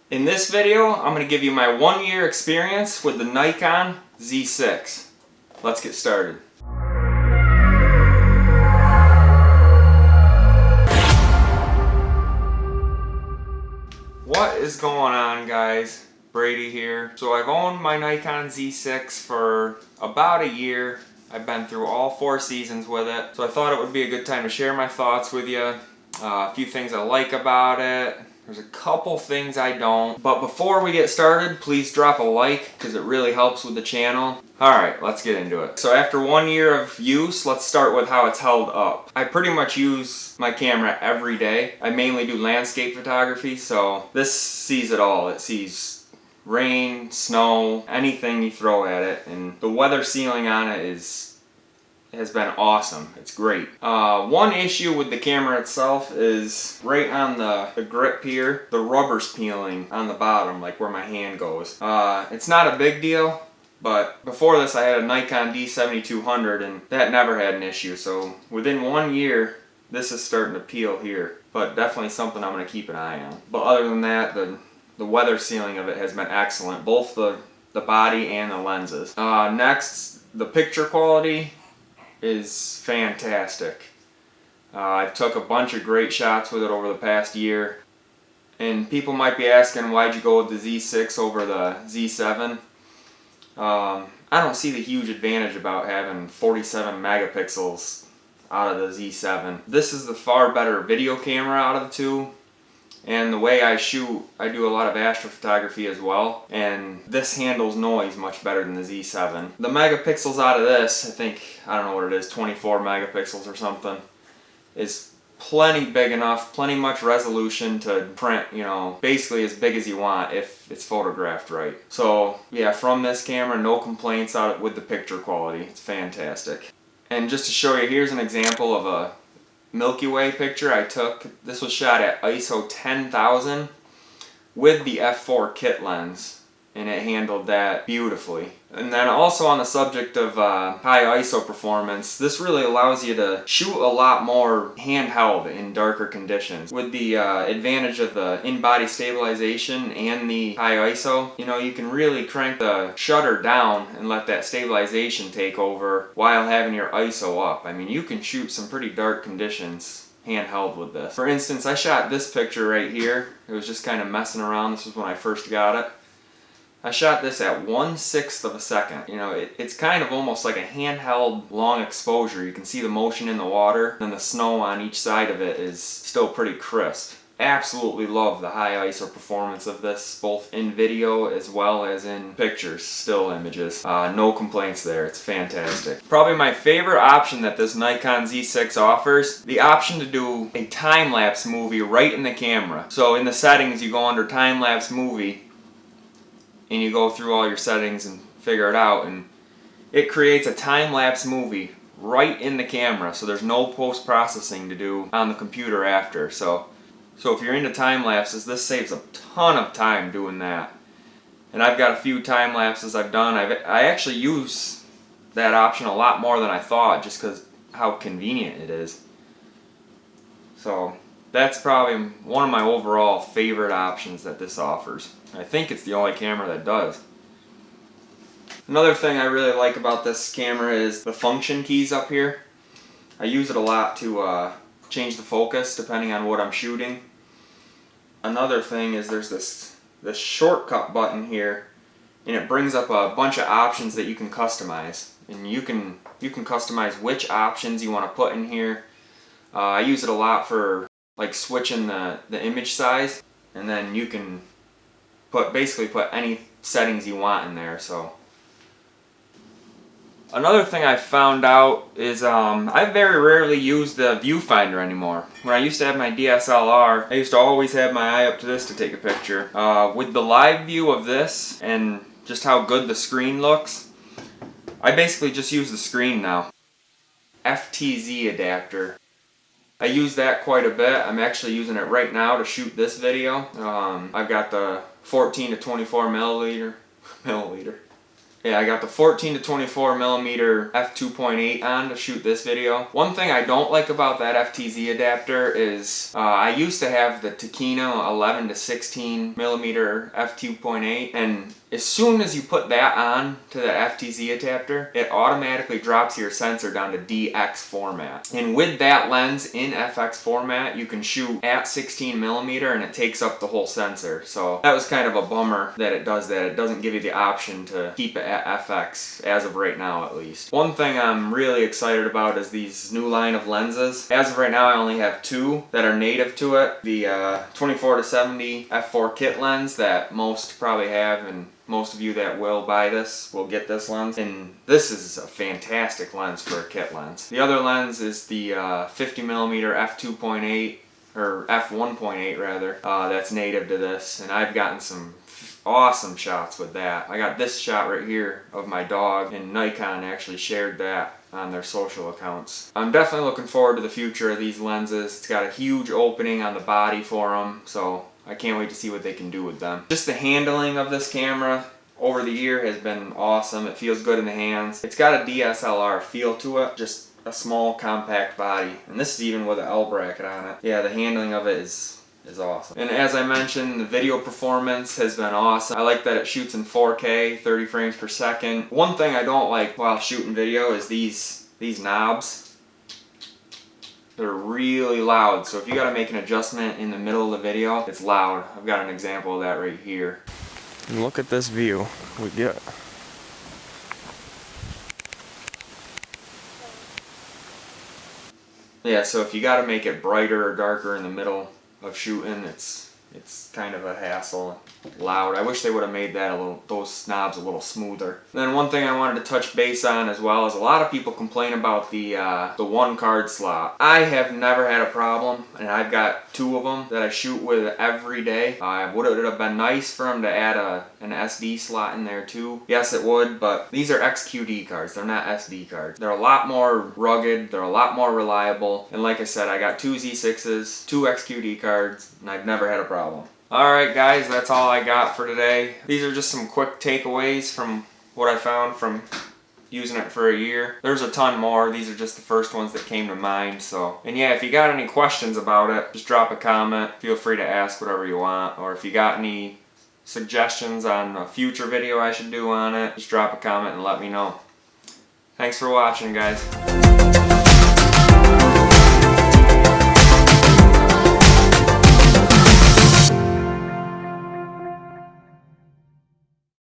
In this video, I'm going to give you my 1-year experience with the Nikon Z6. Let's get started. What is going on, guys? Brady here. So I've owned my Nikon Z6 for about a year. I've been through all 4 seasons with it. So I thought it would be a good time to share my thoughts with you. A few things I like about it. There's a couple things I don't. But before we get started, please drop a like because it really helps with the channel. Alright, let's get into it. So after 1 year of use, let's start with how it's held up. I pretty much use my camera every day. I mainly do landscape photography, so this sees it all. It sees rain, snow, anything you throw at it, and the weather sealing on it has been awesome. It's great. One issue with the camera itself is right on the grip here, the rubber's peeling on the bottom, like where my hand goes. It's not a big deal, but before this I had a Nikon D7200 and that never had an issue. So within 1 year, this is starting to peel here, but definitely something I'm going to keep an eye on. But other than that, the weather sealing of it has been excellent, both the body and the lenses. Next, the picture quality is fantastic. I've took a bunch of great shots with it over the past year, and people might be asking, why'd you go with the Z6 over the Z7? I don't see the huge advantage about having 47 megapixels out of the Z7. This is the far better video camera out of the two. And the way I shoot, I do a lot of astrophotography as well, and this handles noise much better than the Z7. The megapixels out of this, I think, I don't know what it is, 24 megapixels or something, is plenty big enough, plenty much resolution to print, you know, basically as big as you want if it's photographed right. So yeah, from this camera, no complaints out with the picture quality. It's fantastic. And just to show you, here's an example of a Milky Way picture I took. This was shot at ISO 10,000 with the f4 kit lens, and it handled that beautifully. And then also on the subject of high ISO performance, this really allows you to shoot a lot more handheld in darker conditions. With the advantage of the in-body stabilization and the high ISO, you know, you can really crank the shutter down and let that stabilization take over while having your ISO up. I mean, you can shoot some pretty dark conditions handheld with this. For instance, I shot this picture right here. It was just kind of messing around. This was when I first got it. I shot this at 1/6 of a second. You know, it's kind of almost like a handheld long exposure. You can see the motion in the water, and the snow on each side of it is still pretty crisp. Absolutely love the high ISO performance of this, both in video as well as in pictures, still images. No complaints there, it's fantastic. Probably my favorite option that this Nikon Z6 offers, the option to do a time-lapse movie right in the camera. So in the settings, you go under time-lapse movie, and you go through all your settings and figure it out, and it creates a time-lapse movie right in the camera, so there's no post-processing to do on the computer after. So if you're into time-lapses, this saves a ton of time doing that. And I've got a few time-lapses I've done. I actually use that option a lot more than I thought, just because how convenient it is. So that's probably one of my overall favorite options that this offers. I think it's the only camera that does. Another thing I really like about this camera is the function keys up here. I use it a lot to change the focus depending on what I'm shooting. Another thing is there's this shortcut button here, and it brings up a bunch of options that you can customize. And you can customize which options you want to put in here. I use it a lot for like switching the image size, and then you can basically put any settings you want in there. So another thing I found out is I very rarely use the viewfinder anymore. When I used to have my DSLR, I used to always have my eye up to this to take a picture. With the live view of this and just how good the screen looks, I basically just use the screen now. FTZ adapter. I use that quite a bit. I'm actually using it right now to shoot this video. I've got the 14 to 24 milliliter Yeah, I got the 14 to 24 millimeter f2.8 on to shoot this video. One thing I don't like about that FTZ adapter is I used to have the Takino 11 to 16 millimeter f2.8, and as soon as you put that on to the FTZ adapter, it automatically drops your sensor down to DX format. And with that lens in FX format, you can shoot at 16 millimeter and it takes up the whole sensor. So that was kind of a bummer that it does that. It doesn't give you the option to keep it at FX, as of right now at least. One thing I'm really excited about is these new line of lenses. As of right now, I only have two that are native to it. The 24 to 70 f4 kit lens that most probably have, and most of you that will buy this will get this lens, and this is a fantastic lens for a kit lens. The other lens is the 50 millimeter f2.8 or f1.8 rather, that's native to this, and I've gotten some awesome shots with that. I got this shot right here of my dog, and Nikon actually shared that on their social accounts. I'm definitely looking forward to the future of these lenses. It's got a huge opening on the body for them, so I can't wait to see what they can do with them. Just the handling of this camera over the year has been awesome. It feels good in the hands. It's got a DSLR feel to it, just a small compact body, and this is even with an L bracket on it. Yeah, the handling of it is awesome. And as I mentioned, the video performance has been awesome. I like that it shoots in 4K, 30 frames per second. One thing I don't like while shooting video is these knobs. They're really loud, so if you gotta make an adjustment in the middle of the video, it's loud. I've got an example of that right here. And look at this view we get. Yeah, so if you gotta make it brighter or darker in the middle of shooting, it's kind of a hassle. Loud. I wish they would have made that those knobs a little smoother. Then one thing I wanted to touch base on as well is a lot of people complain about the one card slot. I have never had a problem, and I've got two of them that I shoot with every day. Would it have been nice for them to add an SD slot in there too? Yes, it would, but these are XQD cards. They're not SD cards. They're a lot more rugged. They're a lot more reliable. And like I said, I got two Z6s, two XQD cards, and I've never had a problem. Alright guys, that's all I got for today. These are just some quick takeaways from what I found from using it for a year. There's a ton more. These are just the first ones that came to mind. So, and yeah, if you got any questions about it, just drop a comment. Feel free to ask whatever you want. Or if you got any suggestions on a future video I should do on it, just drop a comment and let me know. Thanks for watching, guys.